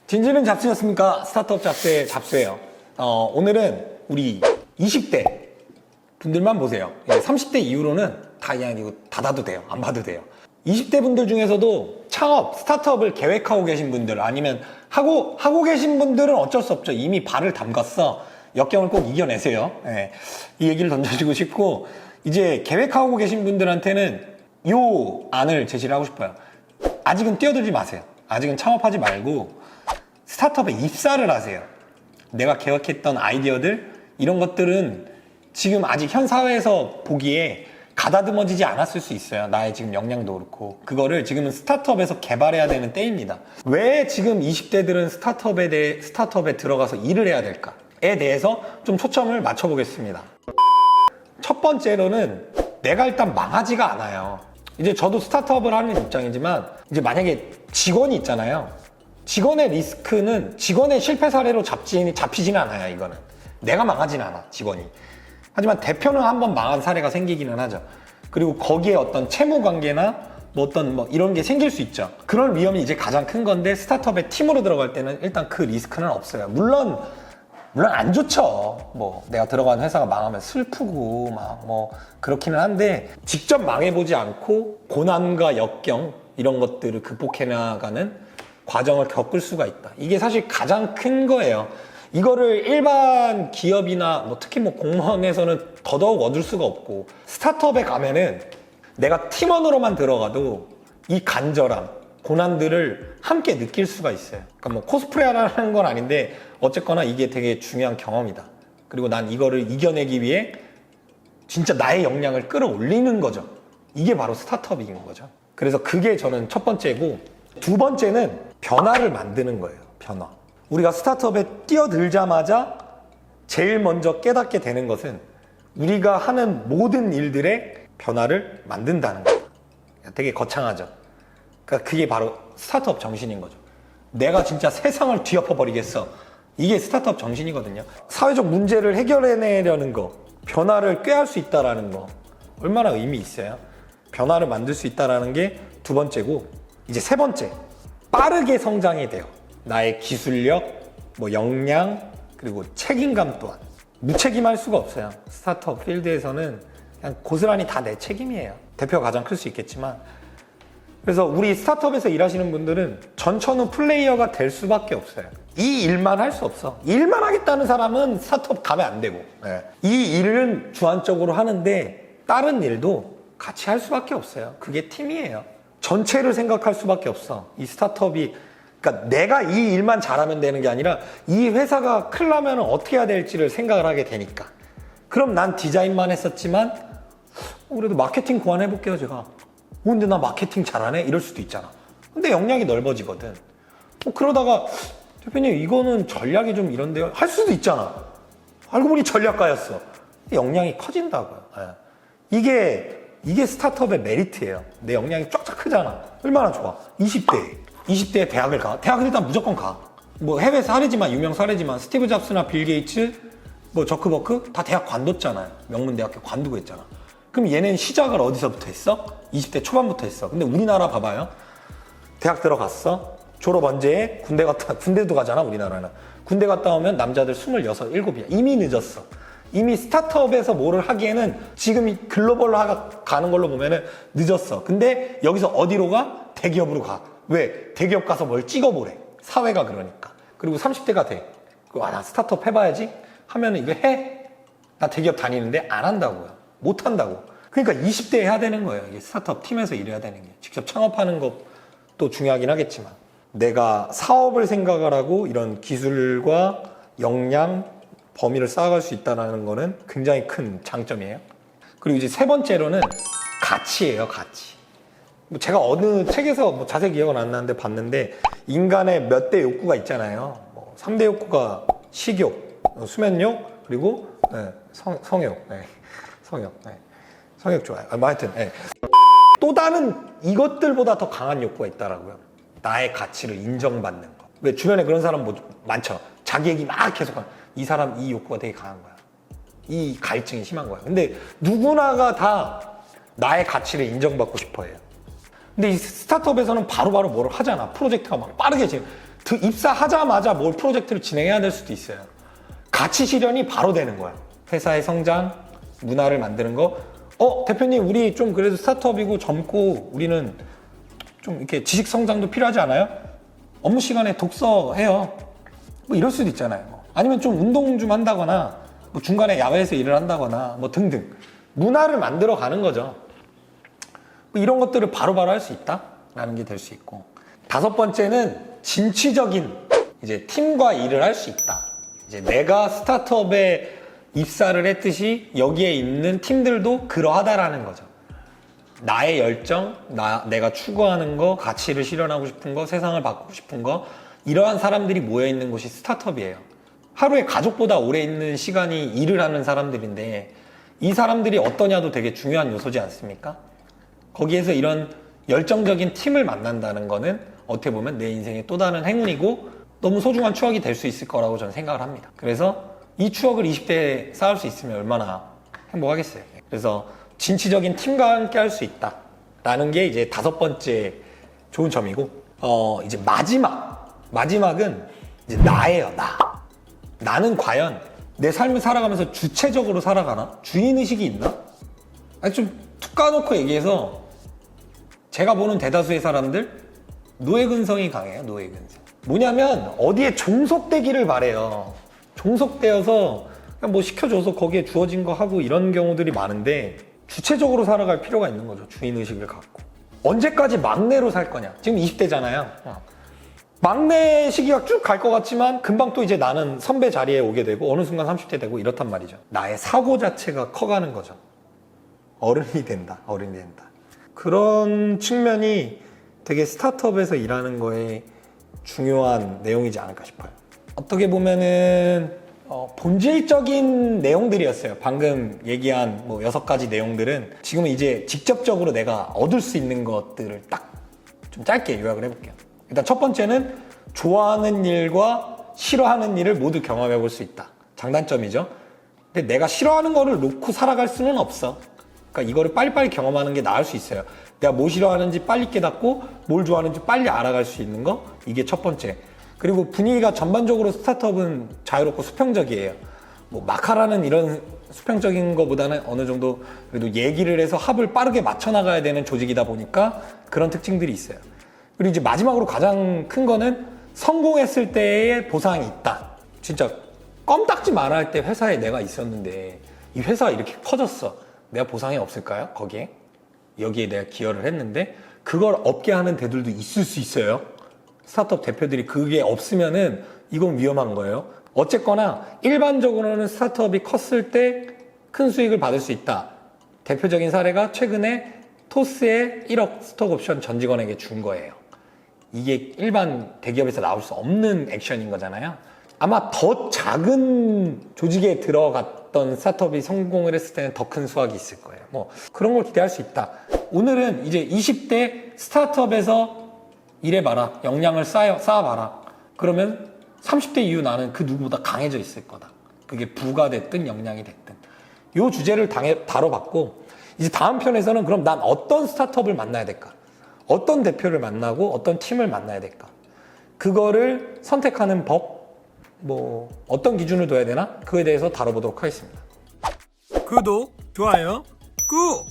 진지는 잡스였습니까? 스타트업 잡스의 잡스예요. 오늘은 우리 20대 분들만 보세요. 30대 이후로는 다 그냥 이거 닫아도 돼요. 안 봐도 돼요. 20대 분들 중에서도 창업, 스타트업을 계획하고 계신 분들 아니면 하고 계신 분들은 어쩔 수 없죠. 이미 발을 담갔어. 역경을 꼭 이겨내세요. 네. 이 얘기를 던져주고 싶고, 이제 계획하고 계신 분들한테는 요 안을 제시를 하고 싶어요. 아직은 뛰어들지 마세요. 아직은 창업하지 말고 스타트업에 입사를 하세요. 내가 계획했던 아이디어들, 이런 것들은 지금 아직 현 사회에서 보기에 가다듬어지지 않았을 수 있어요. 나의 지금 역량도 그렇고. 그거를 지금은 스타트업에서 개발해야 되는 때입니다. 왜 지금 20대들은 스타트업에 들어가서 일을 해야 될까에 대해서 좀 초점을 맞춰보겠습니다. 첫 번째로는 내가 일단 망하지가 않아요. 이제 저도 스타트업을 하는 입장이지만, 이제 만약에 직원이 있잖아요. 직원의 리스크는 직원의 실패 사례로 잡히지는 않아요. 이거는 내가 망하진 않아, 직원이. 하지만 대표는 한번 망한 사례가 생기기는 하죠. 그리고 거기에 어떤 채무 관계나 어떤 이런 게 생길 수 있죠. 그런 위험이 이제 가장 큰 건데, 스타트업에 팀으로 들어갈 때는 일단 그 리스크는 없어요. 물론 안 좋죠. 내가 들어간 회사가 망하면 슬프고 그렇기는 한데, 직접 망해보지 않고 고난과 역경 이런 것들을 극복해 나가는 과정을 겪을 수가 있다. 이게 사실 가장 큰 거예요. 이거를 일반 기업이나 특히 공무원에서는 더더욱 얻을 수가 없고, 스타트업에 가면은 내가 팀원으로만 들어가도 이 간절함, 고난들을 함께 느낄 수가 있어요. 그러니까 코스프레하라는 건 아닌데 어쨌거나 이게 되게 중요한 경험이다. 그리고 난 이거를 이겨내기 위해 진짜 나의 역량을 끌어올리는 거죠. 이게 바로 스타트업인 거죠. 그래서 그게 저는 첫 번째고, 두 번째는 변화를 만드는 거예요. 변화. 우리가 스타트업에 뛰어들자마자 제일 먼저 깨닫게 되는 것은 우리가 하는 모든 일들의 변화를 만든다는 거예요. 되게 거창하죠. 그러니까 그게 바로 스타트업 정신인 거죠. 내가 진짜 세상을 뒤엎어 버리겠어. 이게 스타트업 정신이거든요. 사회적 문제를 해결해내려는 거, 변화를 꾀할 수 있다는 거, 얼마나 의미 있어요. 변화를 만들 수 있다는 게 두 번째고, 이제 세 번째, 빠르게 성장이 돼요. 나의 기술력, 역량, 그리고 책임감 또한. 무책임할 수가 없어요. 스타트업 필드에서는 그냥 고스란히 다 내 책임이에요. 대표가 가장 클 수 있겠지만. 그래서 우리 스타트업에서 일하시는 분들은 전천후 플레이어가 될 수밖에 없어요. 이 일만 할 수 없어. 일만 하겠다는 사람은 스타트업 가면 안 되고, 이 일은 주안적으로 하는데 다른 일도 같이 할 수밖에 없어요. 그게 팀이에요. 전체를 생각할 수밖에 없어. 이 스타트업이, 그러니까 내가 이 일만 잘하면 되는 게 아니라 이 회사가 큰일 나면 어떻게 해야 될지를 생각을 하게 되니까. 그럼 난 디자인만 했었지만 그래도 마케팅 고안해볼게요, 제가. 근데 나 마케팅 잘하네? 이럴 수도 있잖아. 근데 역량이 넓어지거든. 그러다가 대표님 이거는 전략이 좀 이런데요? 할 수도 있잖아. 알고 보니 전략가였어. 역량이 커진다고요. 이게 스타트업의 메리트예요. 내 역량이 쫙쫙 크잖아. 얼마나 좋아. 20대에 대학을 가. 대학은 일단 무조건 가. 해외 사례지만, 유명 사례지만, 스티브 잡스나 빌 게이츠, 저크버크 다 대학 관뒀잖아요. 명문대학교 관두고 했잖아. 그럼 얘는 시작을 어디서부터 했어? 20대 초반부터 했어. 근데 우리나라 봐봐요. 대학 들어갔어. 졸업 언제 해? 군대도 가잖아, 우리나라는. 군대 갔다 오면 남자들 26, 7이야. 이미 늦었어. 이미 스타트업에서 뭐를 하기에는 지금 이 글로벌로 가는 걸로 보면은 늦었어. 근데 여기서 어디로 가? 대기업으로 가. 왜? 대기업 가서 뭘 찍어보래. 사회가 그러니까. 그리고 30대가 돼. 나 스타트업 해봐야지 하면은 이거 해? 나 대기업 다니는데 안 한다고요. 못 한다고. 그러니까 20대에 해야 되는 거예요. 이게 스타트업 팀에서 일해야 되는 게. 직접 창업하는 것도 중요하긴 하겠지만, 내가 사업을 생각을 하고 이런 기술과 역량, 범위를 쌓아갈 수 있다는 거는 굉장히 큰 장점이에요. 그리고 이제 세 번째로는 가치예요, 가치. 제가 어느 책에서 자세히 기억은 안 나는데 봤는데, 인간의 몇 대 욕구가 있잖아요. 3대 욕구가 식욕, 수면욕, 그리고 성욕. 성욕 좋아요. 하여튼. 또 다른 이것들보다 더 강한 욕구가 있더라고요. 나의 가치를 인정받는 거. 왜 주변에 그런 사람 많죠. 자기 얘기 막 계속하는. 이 사람 이 욕구가 되게 강한 거야. 이 갈증이 심한 거야. 근데 누구나가 다 나의 가치를 인정받고 싶어 해요. 근데 이 스타트업에서는 바로바로 뭐를 하잖아. 프로젝트가 막 빠르게 지금 입사하자마자 뭘 프로젝트를 진행해야 될 수도 있어요. 가치 실현이 바로 되는 거야. 회사의 성장, 문화를 만드는 거. 대표님, 우리 좀 그래도 스타트업이고 젊고 우리는 좀 이렇게 지식 성장도 필요하지 않아요? 업무 시간에 독서해요. 뭐 이럴 수도 있잖아요. 아니면 좀 운동 좀 한다거나, 뭐 중간에 야외에서 일을 한다거나, 뭐 등등. 문화를 만들어 가는 거죠. 뭐 이런 것들을 바로바로 할 수 있다라는 게 될 수 있고. 5번째는 진취적인 이제 팀과 일을 할 수 있다. 이제 내가 스타트업에 입사를 했듯이 여기에 있는 팀들도 그러하다라는 거죠. 나의 열정, 내가 추구하는 거, 가치를 실현하고 싶은 거, 세상을 바꾸고 싶은 거, 이러한 사람들이 모여있는 곳이 스타트업이에요. 하루에 가족보다 오래 있는 시간이 일을 하는 사람들인데 이 사람들이 어떠냐도 되게 중요한 요소지 않습니까? 거기에서 이런 열정적인 팀을 만난다는 거는 어떻게 보면 내 인생의 또 다른 행운이고 너무 소중한 추억이 될 수 있을 거라고 저는 생각을 합니다. 그래서 이 추억을 20대에 쌓을 수 있으면 얼마나 행복하겠어요. 그래서 진취적인 팀과 함께 할 수 있다 라는 게 이제 5번째 좋은 점이고, 이제 마지막은 이제 나예요. 나는 과연 내 삶을 살아가면서 주체적으로 살아가나? 주인의식이 있나? 아니, 좀 툭 까놓고 얘기해서 제가 보는 대다수의 사람들 노예근성이 강해요. 노예근성. 뭐냐면 어디에 종속되기를 바래요. 종속되어서 그냥 뭐 시켜줘서 거기에 주어진 거 하고 이런 경우들이 많은데 주체적으로 살아갈 필요가 있는 거죠. 주인의식을 갖고. 언제까지 막내로 살 거냐. 지금 20대잖아요. 막내 시기가 쭉 갈 것 같지만 금방 또 이제 나는 선배 자리에 오게 되고 어느 순간 30대 되고 이렇단 말이죠. 나의 사고 자체가 커가는 거죠. 어른이 된다. 그런 측면이 되게 스타트업에서 일하는 거에 중요한 내용이지 않을까 싶어요. 어떻게 보면은 본질적인 내용들이었어요. 방금 얘기한 뭐 6가지 내용들은 지금은 이제 직접적으로 내가 얻을 수 있는 것들을 딱 좀 짧게 요약을 해볼게요. 일단 첫 번째는 좋아하는 일과 싫어하는 일을 모두 경험해 볼 수 있다. 장단점이죠. 근데 내가 싫어하는 거를 놓고 살아갈 수는 없어. 그러니까 이거를 빨리빨리 경험하는 게 나을 수 있어요. 내가 뭐 싫어하는지 빨리 깨닫고 뭘 좋아하는지 빨리 알아갈 수 있는 거, 이게 첫 번째. 그리고 분위기가 전반적으로 스타트업은 자유롭고 수평적이에요. 뭐 마카라는 이런 수평적인 거보다는 어느 정도 그래도 얘기를 해서 합을 빠르게 맞춰 나가야 되는 조직이다 보니까 그런 특징들이 있어요. 그리고 이제 마지막으로 가장 큰 거는 성공했을 때의 보상이 있다. 진짜 껌딱지 말할 때 회사에 내가 있었는데 이 회사가 이렇게 커졌어. 내가 보상이 없을까요? 거기에? 여기에 내가 기여를 했는데 그걸 없게 하는 데들도 있을 수 있어요. 스타트업 대표들이 그게 없으면은 이건 위험한 거예요. 어쨌거나 일반적으로는 스타트업이 컸을 때 큰 수익을 받을 수 있다. 대표적인 사례가 최근에 토스의 1억 스톡옵션 전 직원에게 준 거예요. 이게 일반 대기업에서 나올 수 없는 액션인 거잖아요. 아마 더 작은 조직에 들어갔던 스타트업이 성공을 했을 때는 더 큰 수확이 있을 거예요. 뭐 그런 걸 기대할 수 있다. 오늘은 이제 20대 스타트업에서 일해봐라. 역량을 쌓아봐라. 그러면 30대 이후 나는 그 누구보다 강해져 있을 거다. 그게 부가 됐든 역량이 됐든. 이 주제를 다뤄봤고 이제 다음 편에서는 그럼 난 어떤 스타트업을 만나야 될까? 어떤 대표를 만나고 어떤 팀을 만나야 될까? 그거를 선택하는 법, 뭐 어떤 기준을 둬야 되나? 그거에 대해서 다뤄보도록 하겠습니다. 구독, 좋아요, 꾹!